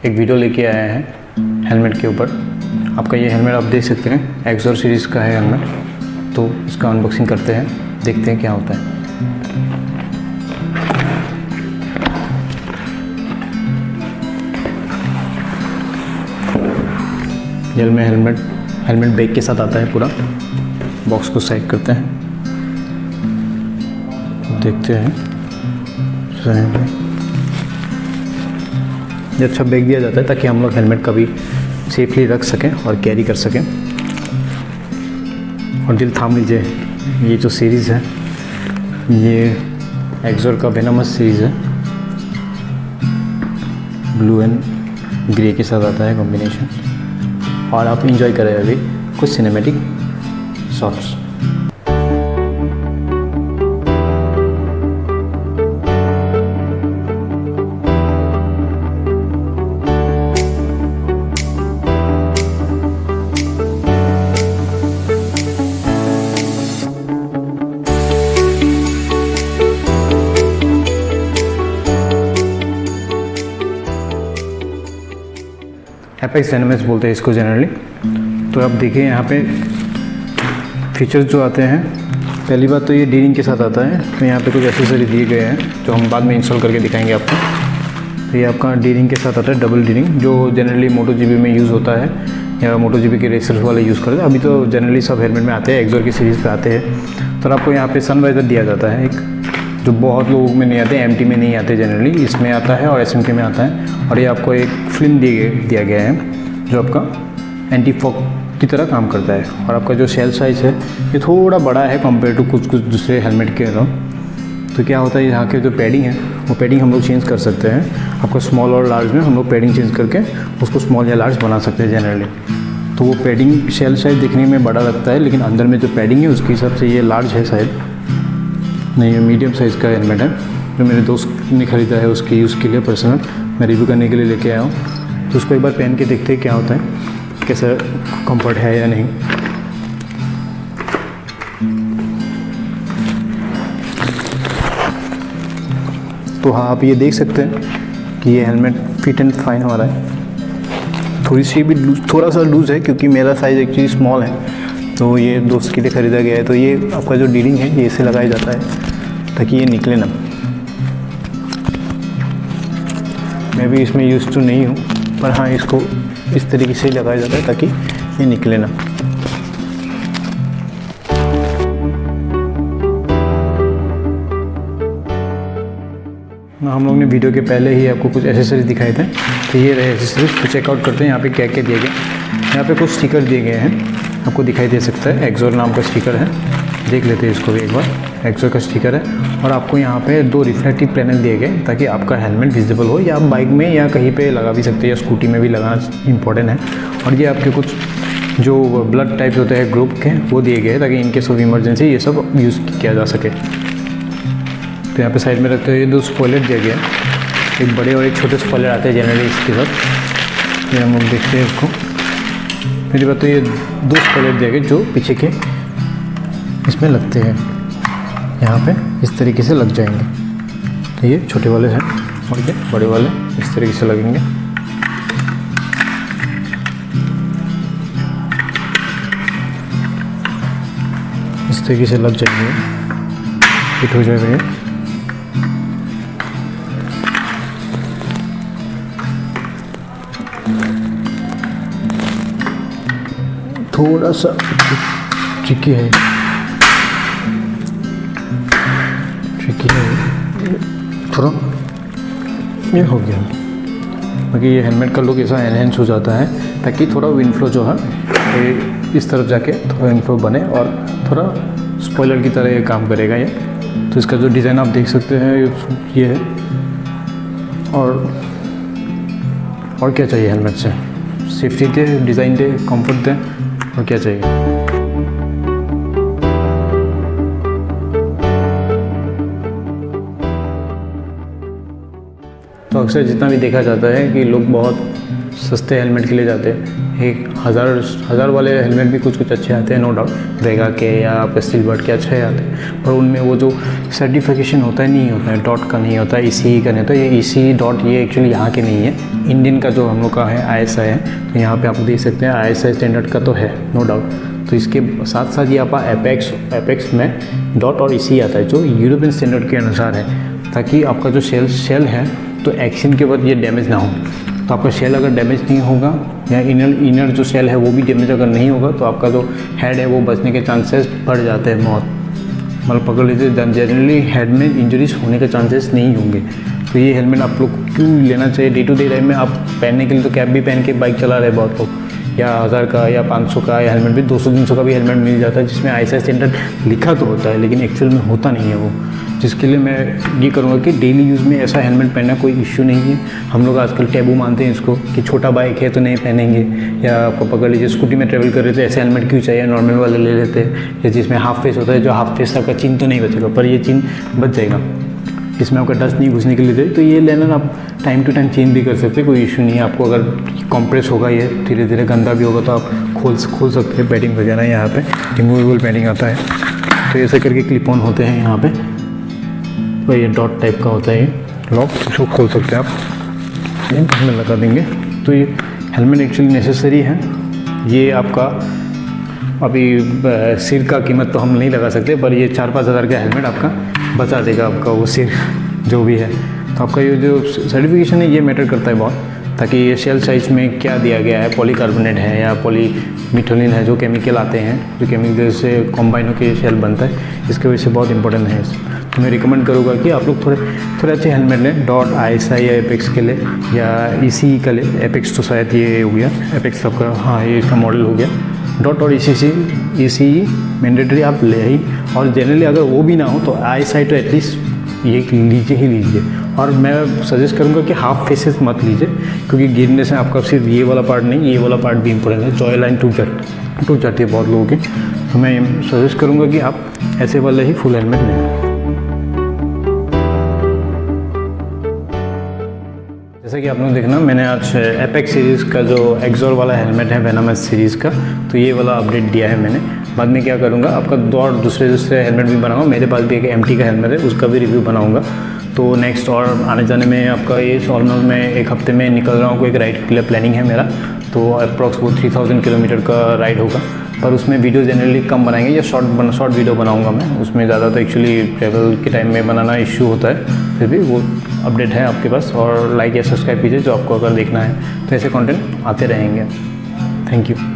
एक वीडियो लेके आए हैं हेलमेट के ऊपर। आपका ये हेलमेट आप देख सकते हैं एक्सोर सीरीज़ का है हेलमेट। तो इसका अनबॉक्सिंग करते हैं, देखते हैं क्या होता है। जेल में हेलमेट बैग के साथ आता है पूरा। बॉक्स को साइड करते हैं, देखते हैं। ये अच्छा बैग दिया जाता है ताकि हम लोग हेलमेट का भी सेफली रख सकें और कैरी कर सकें। और दिल थाम लीजिए, ये जो सीरीज़ है ये एक्सोर का वेनमस सीरीज़ है। ब्लू एंड ग्रे के साथ आता है कॉम्बिनेशन। और आप इंजॉय करें अभी कुछ सिनेमैटिक शॉट्स। एपेक्स डायनामिक्स बोलते हैं इसको जनरली। तो आप देखिए यहाँ पे फीचर्स जो आते हैं, पहली बात तो ये डी रिंग के साथ आता है। तो यहाँ पे कुछ एक्सेसरी दिए गए हैं जो हम बाद में इंस्टॉल करके दिखाएंगे आपको। तो ये आपका डी रिंग के साथ आता है, डबल डी रिंग, जो जनरली मोटो जीबी में यूज़ होता है या मोटो जीबी के रेसर्स वाले यूज़ करते हैं। अभी तो जनरली सब हेलमेट में आते हैं, एक्सोर की सीरीज़ पे आते हैं। तो आपको यहाँ पे सनवाइज़र दिया जाता है एक, जो बहुत लोगों में नहीं आते, एमटी में नहीं आते जनरली, इसमें आता है और एसएमके में आता है। और ये आपको एक फिल्म दिया गया है जो आपका एंटी फॉग की तरह काम करता है। और आपका जो शेल साइज़ है ये थोड़ा बड़ा है कंपेयर टू कुछ दूसरे हेलमेट के अलावा। तो क्या होता है, यहाँ के जो पैडिंग है वो पैडिंग हम लोग चेंज कर सकते हैं। आपका स्मॉल और लार्ज में हम लोग पैडिंग चेंज करके उसको स्मॉल या लार्ज बना सकते हैं जनरली। तो वो पैडिंग शेल साइज़ दिखने में बड़ा लगता है, लेकिन अंदर में जो पैडिंग है उसके हिसाब से ये लार्ज है शायद नहीं, ये मीडियम साइज़ का हेलमेट है जो मेरे दोस्त ने ख़रीदा है उसके यूज़ के लिए पर्सनल। मैं रिव्यू करने के लिए लेके आया हूँ। तो उसको एक बार पहन के देखते हैं क्या होता है, कैसा कंफर्ट है या नहीं। तो हाँ, आप ये देख सकते हैं कि ये हेलमेट फिट एंड फाइन हो रहा है। थोड़ी सी भी थोड़ा सा लूज़ है क्योंकि मेरा साइज़ एक्चुअली स्मॉल है, तो ये दोस्त के लिए ख़रीदा गया है। तो ये आपका जो डी रिंग है ये इसे लगाया जाता है ताकि ये निकले ना। मैं भी इसमें यूज़ तो नहीं हूँ, पर हाँ इसको इस तरीके से लगाया जाता है ताकि ये निकले ना। हम लोग ने वीडियो के पहले ही आपको कुछ एसेसरीज दिखाए थे, तो ये रहे एसेसरीज। तो चेकआउट करते हैं यहाँ पे क्या क्या दिए गए। यहाँ पे कुछ स्टिकर दिए गए हैं, आपको दिखाई दे सकता है एक्सोर नाम का स्टिकर है, देख लेते हैं इसको भी एक बार। एक्सोर का स्टिकर है। और आपको यहाँ पे 2 रिफ्लेक्टिव पैनल दिए गए ताकि आपका हेलमेट विजिबल हो, या आप बाइक में या कहीं पे लगा भी सकते हैं, या स्कूटी में भी लगाना इंपॉर्टेंट है। और ये आपके कुछ जो ब्लड टाइप्स होते हैं ग्रुप के वो दिए गए हैं ताकि इन केस ऑफ इमरजेंसी ये सब यूज़ किया जा सके। तो यहाँ पे साइड में रखते हुए 2 स्पॉयलर दिया गया है, एक बड़े और एक छोटे स्पॉयलर आते हैं जनरली इसके साथ। ये हम लोग देखते हैं इसको। मेरी बात तो ये 2 स्पॉयलर दिए गए जो पीछे के इसमें लगते हैं, यहाँ पे इस तरीके से लग जाएंगे। तो ये छोटे वाले हैं और ये बड़े वाले इस तरीके से लगेंगे। इस तरीके से लग जाएंगे, फिट हो जाएगा ये। थोड़ा सा ट्रिकी है, थोड़ा ये हो गया। बाकी ये हेलमेट का लुक ऐसा एनहेंस हो जाता है ताकि थोड़ा विंड फ्लो जो है इस तरफ जाके थोड़ा विंड फ्लो बने और थोड़ा स्पॉइलर की तरह ये काम करेगा ये। तो इसका जो डिज़ाइन आप देख सकते हैं ये है। और क्या चाहिए हेलमेट से, सेफ्टी दे, डिज़ाइन दे, कंफर्ट दे, और क्या चाहिए। तो अक्सर जितना भी देखा जाता है कि लोग बहुत सस्ते हेलमेट के लिए जाते हैं, एक हज़ार वाले हेलमेट भी कुछ अच्छे आते हैं, नो डाउट, वेगा के या आपके स्टीलबर्ड के अच्छे आते हैं, पर उनमें वो जो सर्टिफिकेशन होता है नहीं होता है, डॉट का नहीं होता है, ECE का नहीं होता। ये ECE डॉट ये एक्चुअली यहाँ के नहीं है, इंडियन का जो हम लोग का है ISI है। तो यहाँ पे आप देख सकते हैं ISI स्टैंडर्ड का तो है, नो डाउट। तो इसके साथ साथ ये आपका एपेक्स में डॉट और ECE आता है जो यूरोपियन स्टैंडर्ड के अनुसार है, ताकि आपका जो शेल है तो एक्शन के बाद ये डैमेज ना हो। तो आपका शेल अगर डैमेज नहीं होगा या इनर जो शेल है वो भी डैमेज अगर नहीं होगा तो आपका जो हेड है वो बचने के चांसेस बढ़ जाते हैं बहुत, मतलब पकड़ लीजिए जनरली हेड में इंजरीज होने के चांसेस नहीं होंगे। तो ये हेलमेट आप लोग क्यों लेना चाहिए, डे टू डे लाइफ में आप पहनने के लिए तो कैप भी पहन के बाइक चला रहे बहुत लोग, या 1000 का या 500 का या हेलमेट भी 200-300 का भी हेलमेट मिल जाता है जिसमें ISI स्टैंडर्ड लिखा तो होता है लेकिन एक्चुअल में होता नहीं है वो। जिसके लिए मैं ये करूँगा कि डेली यूज़ में ऐसा हेलमेट पहनना कोई इश्यू नहीं है। हम लोग आजकल टैबू मानते हैं इसको कि छोटा बाइक है तो नहीं पहनेंगे, या आपको पकड़ लीजिए स्कूटी में ट्रैवल कर रहे थे ऐसे हेलमेट क्यों चाहिए, नॉर्मल वाले ले लेते हैं, या जिसमें हाफ फेस होता है, जो हाफ फेस तक का चिन्ह तो नहीं बचेगा पर ये चिन्ह बच जाएगा, इसमें आपका डस्ट नहीं घुसने के लिए दे। तो ये लेना आप टाइम टू टाइम चेंज भी कर सकते हैं, कोई इशू नहीं है। आपको अगर कॉम्प्रेस होगा ये धीरे धीरे गंदा भी होगा तो आप खोल सकते हैं। पैडिंग वगैरह यहाँ पे रिमूवेबल पैडिंग आता है, तो ऐसे करके क्लिप ऑन होते हैं यहाँ पे। तो ये डॉट टाइप का होता है ये लॉक, इसको खोल सकते हैं आप, इसमें लगा देंगे। तो ये हेलमेट एक्चुअली नेसेसरी है। ये आपका अभी सिर का कीमत तो हम नहीं लगा सकते, पर ये 4-5 हज़ार का हेलमेट आपका बचा देगा, आपका वो सिर जो भी है। तो आपका ये जो सर्टिफिकेशन है ये मैटर करता है बहुत, ताकि ये शेल साइज में क्या दिया गया है, पॉलीकार्बोनेट है या पॉलीमिथोलिन है, जो केमिकल आते हैं, जो केमिकल से कॉम्बाइन होकर शेल बनता है, इसकी वजह से बहुत इंपॉर्टेंट है। तो मैं रिकमेंड करूँगा कि आप लोग थोड़े अच्छे हेलमेट लें, डॉट ISI या एपेक्स के लिए या ECE का ले। एपेक्स तो शायद ये हो गया, एपेक्स आपका, हाँ ये इसका मॉडल हो गया। डॉट और ECE मैंडेटरी आप ले ही, और जनरली अगर वो भी ना हो तो ISI तो एटलीस्ट ये लीजिए ही लीजिए। और मैं सजेस्ट करूँगा कि हाफ फेसेस मत लीजिए, क्योंकि गिरने से आपका सिर्फ ये वाला पार्ट नहीं, ये वाला पार्ट भी इंपॉर्टेंट है, जॉय लाइन टूट जाती है बहुत लोगों की। तो मैं सजेस्ट करूँगा कि आप ऐसे वाले ही फुल हेलमेट लें। जैसा कि आप लोग देखना, मैंने आज एपेक्स सीरीज़ का जो एक्सोर वाला हेलमेट है वेनमस सीरीज़ का, तो ये वाला अपडेट दिया है मैंने। बाद में क्या करूँगा, आपका दो और दूसरे हेलमेट भी बनाऊँगा। मेरे पास भी एक MT का हेलमेट है, उसका भी रिव्यू बनाऊँगा। तो नेक्स्ट और आने जाने में आपका ये ऑलमोस्ट मैं 1 हफ्ते में निकल रहा हूँ, कोई एक राइड के लिए प्लानिंग है मेरा। तो अप्रॉक्स वो 3000 किलोमीटर का राइड होगा, पर उसमें वीडियो जनरली कम बनाएंगे या शॉर्ट वीडियो बनाऊंगा मैं। उसमें ज़्यादा तो एक्चुअली ट्रैवल के टाइम में बनाना इश्यू होता है, फिर भी वो अपडेट है आपके पास। और लाइक या सब्सक्राइब कीजिए जो आपको अगर देखना है, तो ऐसे कंटेंट आते रहेंगे। Thank you.